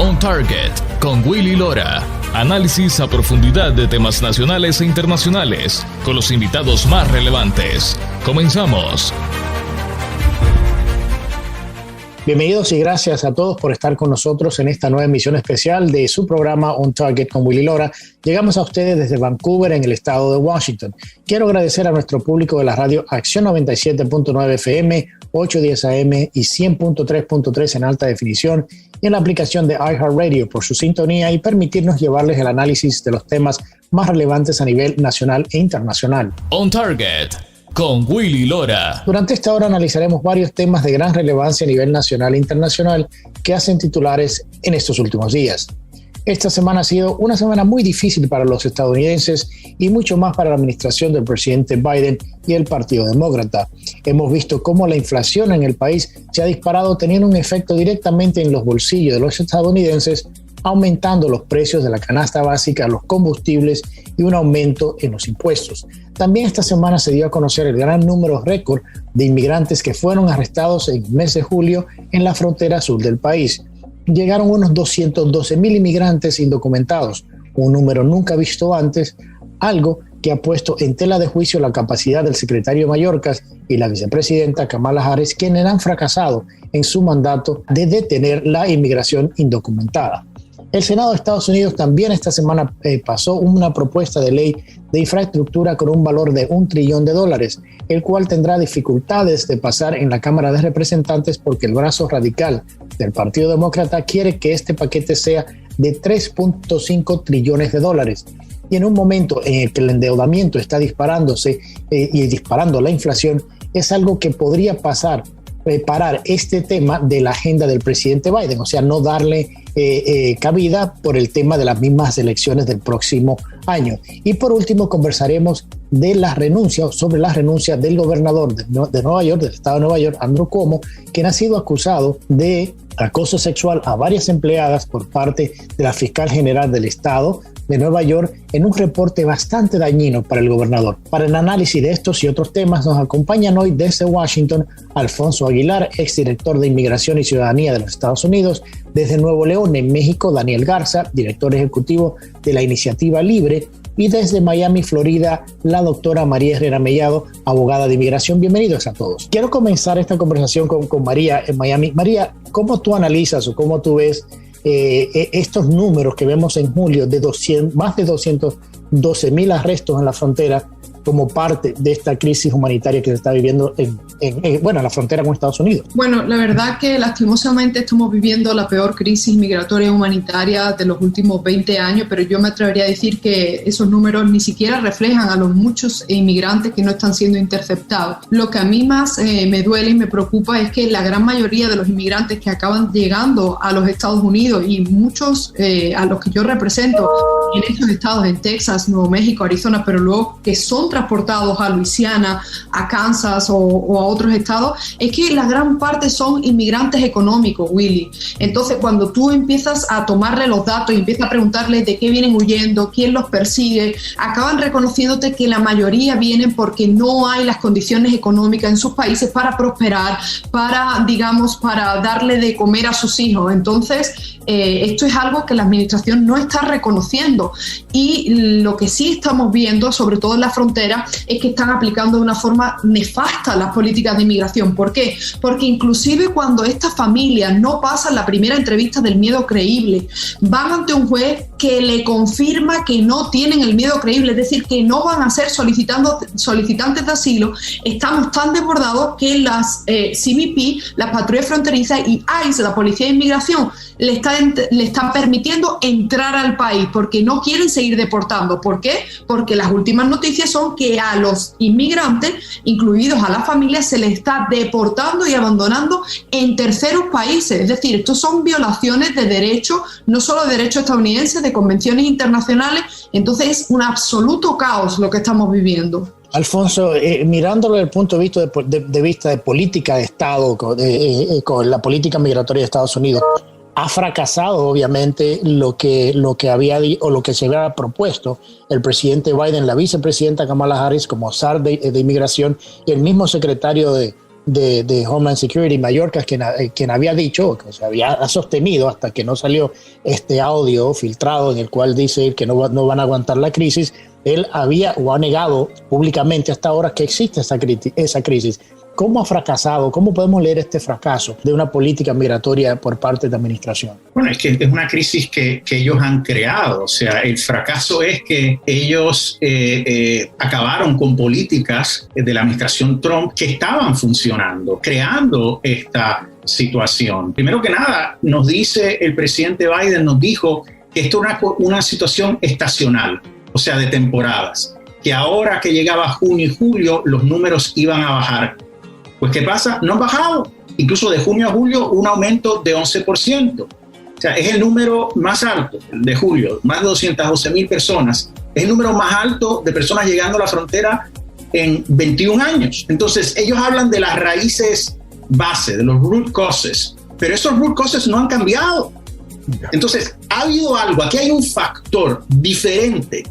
On Target con Willy Lora. Análisis a profundidad de temas nacionales e internacionales con los invitados más relevantes. Comenzamos. Bienvenidos y gracias a todos por estar con nosotros en esta nueva emisión especial de su programa On Target con Willy Lora. Llegamos a ustedes desde Vancouver, en el estado de Washington. Quiero agradecer a nuestro público de la radio Acción 97.9 FM, 810 AM y 100.3.3 en alta definición y en la aplicación de iHeartRadio por su sintonía y permitirnos llevarles el análisis de los temas más relevantes a nivel nacional e internacional. On Target con Willy Lora. Durante esta hora analizaremos varios temas de gran relevancia a nivel nacional e internacional que hacen titulares en estos últimos días. Esta semana ha sido una semana muy difícil para los estadounidenses y mucho más para la administración del presidente Biden y el Partido Demócrata. Hemos visto cómo la inflación en el país se ha disparado, teniendo un efecto directamente en los bolsillos de los estadounidenses, aumentando los precios de la canasta básica, los combustibles y un aumento en los impuestos. También esta semana se dio a conocer el gran número récord de inmigrantes que fueron arrestados en el mes de julio en la frontera sur del país. Llegaron unos 212,000 inmigrantes indocumentados, un número nunca visto antes, algo que ha puesto en tela de juicio la capacidad del secretario Mayorkas y la vicepresidenta Kamala Harris, quienes han fracasado en su mandato de detener la inmigración indocumentada. El Senado de Estados Unidos también esta semana pasó una propuesta de ley de infraestructura con un valor de $1 trillón, el cual tendrá dificultades de pasar en la Cámara de Representantes porque el brazo radical del Partido Demócrata quiere que este paquete sea de $3.5 trillones. Y en un momento en el que el endeudamiento está disparándose y disparando la inflación, es algo que podría parar este tema de la agenda del presidente Biden, o sea, no darle cabida por el tema de las mismas elecciones del próximo año. Y por último conversaremos de las renuncias, sobre las renuncias del gobernador de Nueva York, del estado de Nueva York, Andrew Cuomo, quien ha sido acusado de acoso sexual a varias empleadas por parte de la fiscal general del estado de Nueva York, en un reporte bastante dañino para el gobernador. Para el análisis de estos y otros temas nos acompañan hoy desde Washington Alfonso Aguilar, exdirector de Inmigración y Ciudadanía de los Estados Unidos, desde Nuevo León, en México, Daniel Garza, director ejecutivo de la Iniciativa Libre, y desde Miami, Florida, la doctora María Herrera Mellado, abogada de inmigración. Bienvenidos a todos. Quiero comenzar esta conversación con María en Miami. María, ¿cómo tú analizas o cómo tú ves estos números que vemos en julio de más de 212,000 arrestos en la frontera como parte de esta crisis humanitaria que se está viviendo en la frontera con Estados Unidos? Bueno, la verdad que lastimosamente estamos viviendo la peor crisis migratoria humanitaria de los últimos 20 años, pero yo me atrevería a decir que esos números ni siquiera reflejan a los muchos inmigrantes que no están siendo interceptados. Lo que a mí más me duele y me preocupa es que la gran mayoría de los inmigrantes que acaban llegando a los Estados Unidos, y muchos a los que yo represento en estos estados, en Texas, Nuevo México, Arizona, pero luego que son transportados a Luisiana, a Kansas o a otros estados, es que la gran parte son inmigrantes económicos, Willy. Entonces, cuando tú empiezas a tomarle los datos y empiezas a preguntarles de qué vienen huyendo, quién los persigue, acaban reconociéndote que la mayoría vienen porque no hay las condiciones económicas en sus países para prosperar, para darle de comer a sus hijos. Entonces, esto es algo que la administración no está reconociendo, y lo que sí estamos viendo, sobre todo en la frontera, es que están aplicando de una forma nefasta las políticas de inmigración. ¿Por qué? Porque inclusive cuando estas familias no pasan la primera entrevista del miedo creíble, van ante un juez que le confirma que no tienen el miedo creíble, es decir, que no van a ser solicitantes de asilo. Estamos tan desbordados que las CBP, las patrullas fronterizas, y ICE, la Policía de Inmigración, le están permitiendo entrar al país porque no quieren seguir deportando. ¿Por qué? Porque las últimas noticias son que a los inmigrantes, incluidos a las familias, se les está deportando y abandonando en terceros países. Es decir, estos son violaciones de derechos, no solo de derechos estadounidenses, de convenciones internacionales. Entonces es un absoluto caos lo que estamos viviendo. Alfonso, mirándolo desde el punto de vista de política de Estado, con la política migratoria de Estados Unidos, ha fracasado obviamente lo que se había propuesto el presidente Biden, la vicepresidenta Kamala Harris como SAR de inmigración, y el mismo secretario de de Homeland Security, Mayorkas, quien había dicho, que se había sostenido hasta que no salió este audio filtrado en el cual dice que no van a aguantar la crisis. Él había o ha negado públicamente hasta ahora que existe esa crisis. ¿Cómo ha fracasado? ¿Cómo podemos leer este fracaso de una política migratoria por parte de la administración? Bueno, es que es una crisis que ellos han creado. O sea, el fracaso es que ellos acabaron con políticas de la administración Trump que estaban funcionando, creando esta situación. Primero que nada, nos dice el presidente Biden, nos dijo que esto es una situación estacional, o sea, de temporadas, que ahora que llegaba junio y julio los números iban a bajar. Pues ¿qué pasa? No han bajado. Incluso de junio a julio un aumento de 11%. O sea, es el número más alto de julio, más de 212,000 personas. Es el número más alto de personas llegando a la frontera en 21 años. Entonces, ellos hablan de las raíces base, de los root causes, pero esos root causes no han cambiado. Entonces, ha habido algo, aquí hay un factor diferente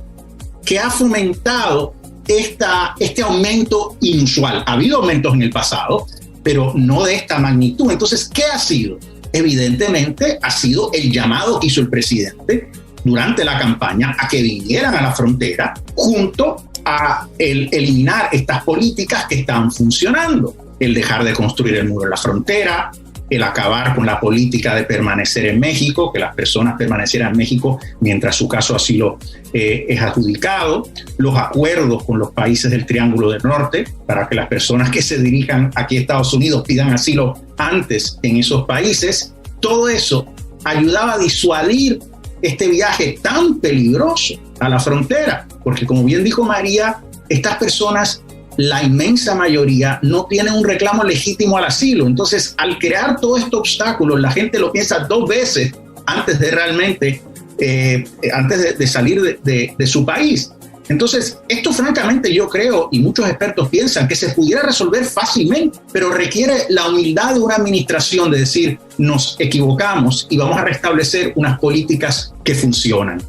que ha fomentado este aumento inusual. Ha habido aumentos en el pasado, pero no de esta magnitud. Entonces, ¿qué ha sido? Evidentemente, ha sido el llamado que hizo el presidente durante la campaña a que vinieran a la frontera junto a eliminar estas políticas que estaban funcionando. El dejar de construir el muro en la frontera, el acabar con la política de permanecer en México, que las personas permanecieran en México mientras su caso de asilo es adjudicado, los acuerdos con los países del Triángulo del Norte para que las personas que se dirijan aquí a Estados Unidos pidan asilo antes en esos países. Todo eso ayudaba a disuadir este viaje tan peligroso a la frontera, porque como bien dijo María, estas personas, la inmensa mayoría, no tienen un reclamo legítimo al asilo. Entonces, al crear todos estos obstáculos, la gente lo piensa dos veces antes de realmente, antes de salir de su país. Entonces, esto francamente yo creo, y muchos expertos piensan, que se pudiera resolver fácilmente, pero requiere la humildad de una administración de decir, nos equivocamos y vamos a restablecer unas políticas que funcionan.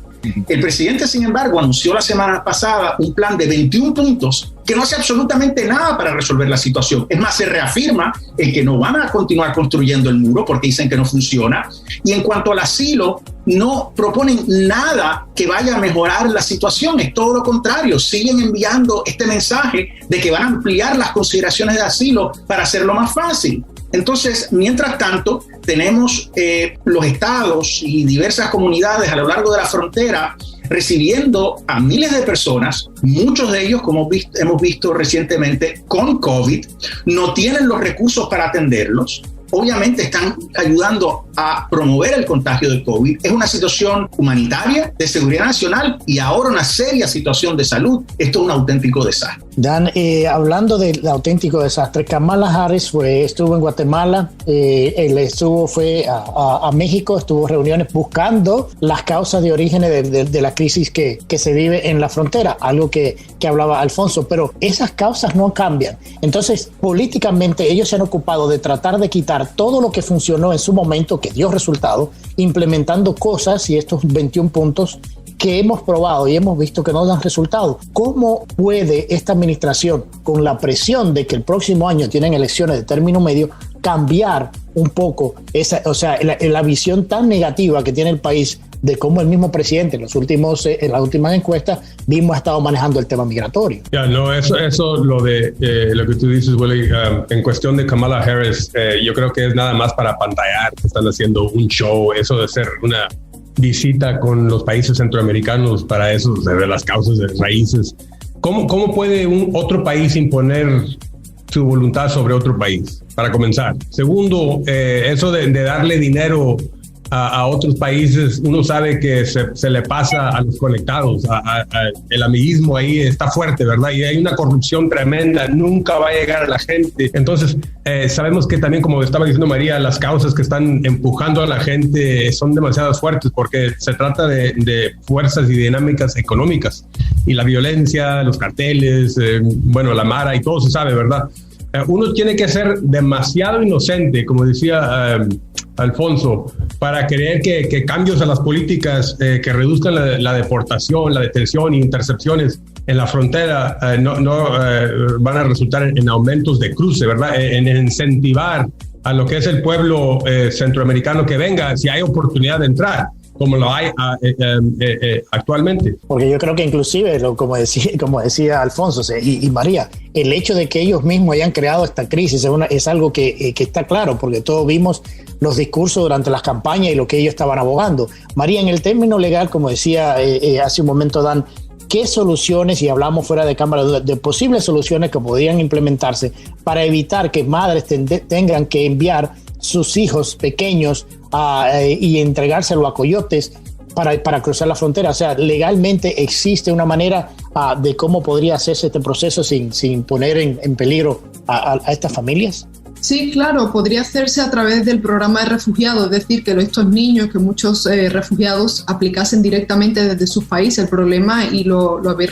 El presidente, sin embargo, anunció la semana pasada un plan de 21 puntos que no hace absolutamente nada para resolver la situación. Es más, se reafirma en que no van a continuar construyendo el muro porque dicen que no funciona. Y en cuanto al asilo, no proponen nada que vaya a mejorar la situación. Es todo lo contrario. Siguen enviando este mensaje de que van a ampliar las consideraciones de asilo para hacerlo más fácil. Entonces, mientras tanto, tenemos los estados y diversas comunidades a lo largo de la frontera recibiendo a miles de personas, muchos de ellos, como hemos visto recientemente, con COVID, no tienen los recursos para atenderlos. Obviamente están ayudando a promover el contagio de COVID. Es una situación humanitaria, de seguridad nacional y ahora una seria situación de salud. Esto es un auténtico desastre. Dan, hablando del auténtico desastre, Kamala Harris estuvo en Guatemala, fue a México, estuvo en reuniones buscando las causas de origen de la crisis que se vive en la frontera, algo que hablaba Alfonso, pero esas causas no cambian. Entonces, políticamente ellos se han ocupado de tratar de quitar todo lo que funcionó en su momento, que dio resultado, implementando cosas y estos 21 puntos que hemos probado y hemos visto que no dan resultado. ¿Cómo puede esta administración, con la presión de que el próximo año tienen elecciones de término medio, cambiar un poco la visión tan negativa que tiene el país de cómo el mismo presidente en las últimas encuestas ha estado manejando el tema migratorio? Eso lo que tú dices, Willy, en cuestión de Kamala Harris, yo creo que es nada más para pantallar, que están haciendo un show, eso de ser una visita con los países centroamericanos para eso, de las causas de raíces. ¿Cómo puede otro país imponer su voluntad sobre otro país, para comenzar? Segundo, eso de darle dinero a otros países, uno sabe que se le pasa a los conectados, el amiguismo ahí está fuerte, ¿verdad? Y hay una corrupción tremenda, nunca va a llegar a la gente. Entonces, sabemos que también, como estaba diciendo María, las causas que están empujando a la gente son demasiado fuertes porque se trata de fuerzas y dinámicas económicas y la violencia, los carteles, la Mara y todo se sabe, ¿verdad? Uno tiene que ser demasiado inocente, como decía Alfonso, para creer que cambios a las políticas que reduzcan la deportación, la detención e intercepciones en la frontera van a resultar en aumentos de cruce, ¿verdad? En incentivar a lo que es el pueblo centroamericano que venga, si hay oportunidad de entrar, como lo hay actualmente. Porque yo creo que inclusive, como decía Alfonso y María, el hecho de que ellos mismos hayan creado esta crisis es algo que está claro, porque todos vimos los discursos durante las campañas y lo que ellos estaban abogando. María, en el término legal, como decía hace un momento Dan, ¿qué soluciones, y hablamos fuera de cámara, de posibles soluciones que podrían implementarse para evitar que madres tengan que enviar sus hijos pequeños y entregárselo a coyotes para cruzar la frontera? O sea, legalmente existe una manera de cómo podría hacerse este proceso sin poner en peligro a estas familias. Sí, claro, podría hacerse a través del programa de refugiados, es decir, que estos niños, que muchos refugiados aplicasen directamente desde sus países. El problema, y lo habéis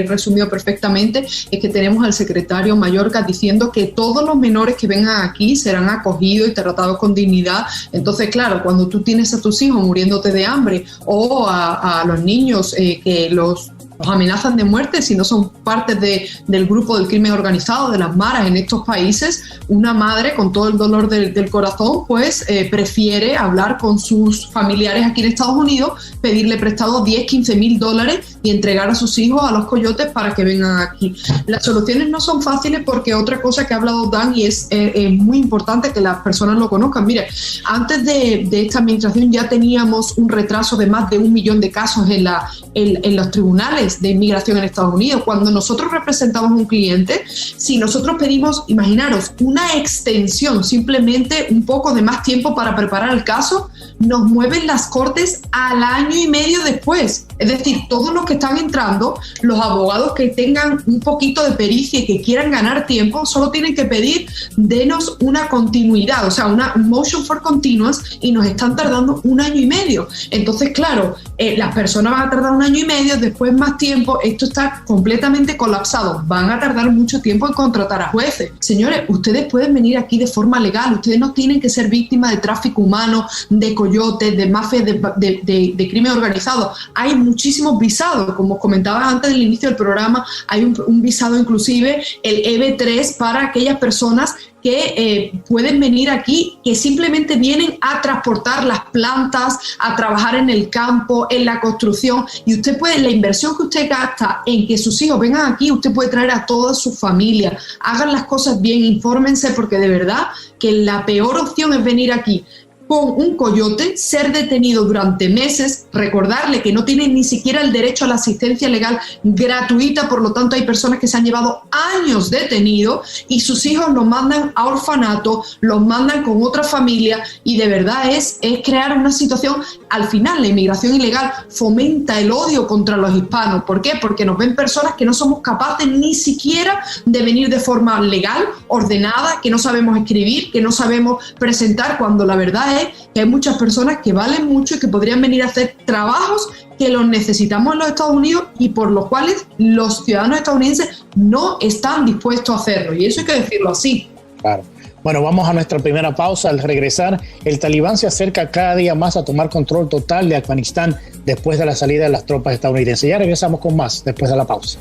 resumido perfectamente, es que tenemos al secretario Mayorkas diciendo que todos los menores que vengan aquí serán acogidos y tratados con dignidad. Entonces, claro, cuando tú tienes a tus hijos muriéndote de hambre o a los niños que los amenazan de muerte si no son parte del grupo del crimen organizado, de las maras en estos países, una madre con todo el dolor del corazón pues prefiere hablar con sus familiares aquí en Estados Unidos, pedirle prestado $10,000-$15,000 y entregar a sus hijos a los coyotes para que vengan aquí. Las soluciones no son fáciles, porque otra cosa que ha hablado Dan, y es muy importante que las personas lo conozcan. Mire, antes de esta administración ya teníamos un retraso de más de 1 millón de casos en los tribunales de inmigración en Estados Unidos. Cuando nosotros representamos a un cliente, si nosotros pedimos, imaginaros, una extensión, simplemente un poco de más tiempo para preparar el caso, nos mueven las cortes al 1 año y medio después. Es decir, todos los que están entrando, los abogados que tengan un poquito de pericia y que quieran ganar tiempo, solo tienen que pedir, denos una continuidad, o sea, una motion for continuance, y nos están tardando 1 año y medio. Entonces, claro, las personas van a tardar 1 año y medio, después más tiempo, esto está completamente colapsado, van a tardar mucho tiempo en contratar a jueces. Señores, ustedes pueden venir aquí de forma legal, ustedes no tienen que ser víctimas de tráfico humano, de coyotes, de mafias, de crimen organizado. Hay muchísimos visados, como comentaba antes del inicio del programa, hay un visado inclusive, el EB3, para aquellas personas que pueden venir aquí, que simplemente vienen a transportar las plantas, a trabajar en el campo, en la construcción, y usted puede, la inversión que usted gasta en que sus hijos vengan aquí, usted puede traer a toda su familia. Hagan las cosas bien, infórmense, porque de verdad que la peor opción es venir aquí con un coyote, ser detenido durante meses, recordarle que no tienen ni siquiera el derecho a la asistencia legal gratuita, por lo tanto hay personas que se han llevado años detenidos y sus hijos los mandan a orfanato, los mandan con otra familia, y de verdad es crear una situación. Al final la inmigración ilegal fomenta el odio contra los hispanos. ¿Por qué? Porque nos ven personas que no somos capaces ni siquiera de venir de forma legal, ordenada, que no sabemos escribir, que no sabemos presentar, cuando la verdad es que hay muchas personas que valen mucho y que podrían venir a hacer trabajos que los necesitamos en los Estados Unidos y por los cuales los ciudadanos estadounidenses no están dispuestos a hacerlo, y eso hay que decirlo así. Claro. Bueno, vamos a nuestra primera pausa. Al regresar, el talibán se acerca cada día más a tomar control total de Afganistán después de la salida de las tropas estadounidenses. Ya regresamos con más después de la pausa.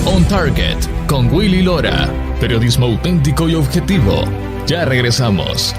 On Target con Willy Lora, periodismo auténtico y objetivo. Ya regresamos.